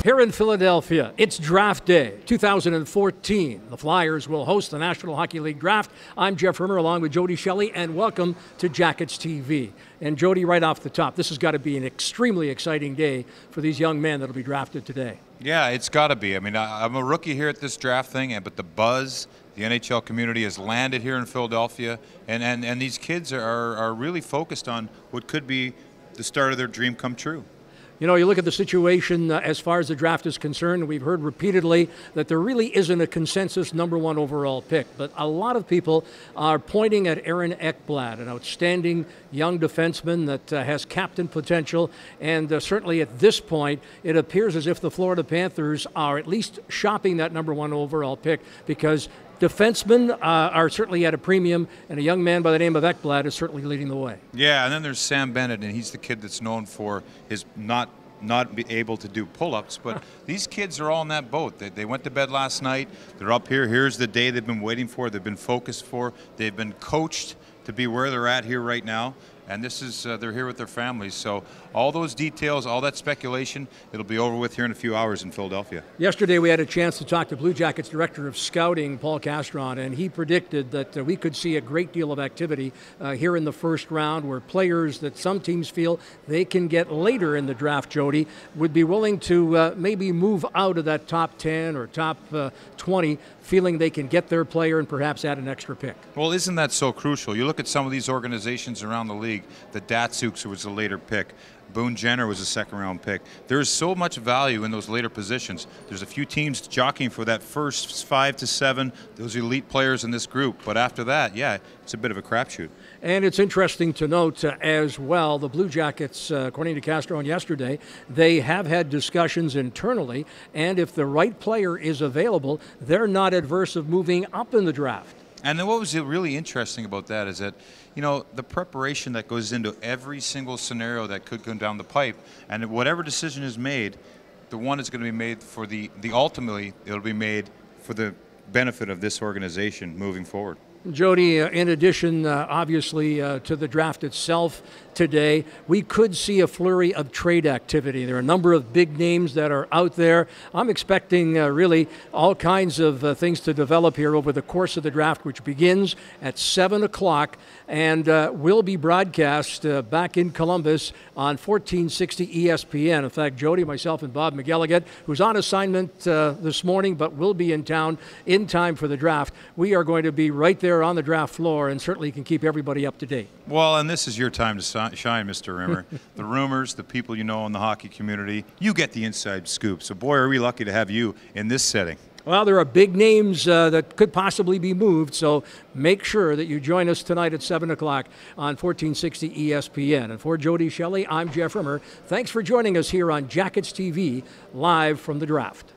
Here in Philadelphia, it's draft day 2014. The Flyers will host the National Hockey League Draft. I'm Jeff Rimer along with Jody Shelley, and welcome to Jackets TV. And Jody, right off the top, this has got to be an extremely exciting day for these young men that will be drafted today. Yeah, it's got to be. I mean, I'm a rookie here at this draft thing, but the buzz, the NHL community has landed here in Philadelphia, and these kids are really focused on what could be the start of their dream come true. You know, you look at the situation as far as the draft is concerned, we've heard repeatedly that there really isn't a consensus #1 overall pick. But a lot of people are pointing at Aaron Ekblad, an outstanding young defenseman that has captain potential. And certainly at this point, it appears as if the Florida Panthers are at least shopping that #1 overall pick, because defensemen are certainly at a premium, and a young man by the name of Ekblad is certainly leading the way. Yeah, and then there's Sam Bennett, and he's the kid that's known for his not be able to do pull-ups, but these kids are all in that boat. They went to bed last night. They're up here. Here's the day they've been waiting for. They've been focused for. They've been coached to be where they're at here right now. And this is, they're here with their families. So all those details, all that speculation, it'll be over with here in a few hours in Philadelphia. Yesterday we had a chance to talk to Blue Jackets Director of Scouting, Paul Castron, and he predicted that we could see a great deal of activity here in the first round, where players that some teams feel they can get later in the draft, Jody, would be willing to maybe move out of that top 10 or top 20, feeling they can get their player and perhaps add an extra pick. Well, isn't that so crucial? You look at some of these organizations around the league. The Datsyuks was a later pick. Boone Jenner was a second-round pick. There's so much value in those later positions. There's a few teams jockeying for that first 5 to 7, those elite players in this group. But after that, yeah, it's a bit of a crapshoot. And it's interesting to note as well, the Blue Jackets, according to Castron yesterday, they have had discussions internally, and if the right player is available, they're not adverse of moving up in the draft. And then what was really interesting about that is that, you know, the preparation that goes into every single scenario that could come down the pipe, and whatever decision is made, the one is going to be made for the ultimately, it'll be made for the benefit of this organization moving forward. Jody, in addition, obviously, to the draft itself today, we could see a flurry of trade activity. There are a number of big names that are out there. I'm expecting really all kinds of things to develop here over the course of the draft, which begins at 7 o'clock and will be broadcast back in Columbus on 1460 ESPN. In fact, Jody, myself, and Bob McElligott, who's on assignment this morning but will be in town in time for the draft, we are going to be right there on the draft floor, and certainly can keep everybody up to date. Well, and this is your time to shine, Mr. Rimmer. The rumors, the people you know in the hockey community, you get the inside scoop. So boy, are we lucky to have you in this setting. Well, there are big names that could possibly be moved, so make sure that you join us tonight at 7 o'clock on 1460 ESPN. And for Jody Shelley, I'm Jeff Rimmer. Thanks for joining us here on Jackets TV, live from the draft.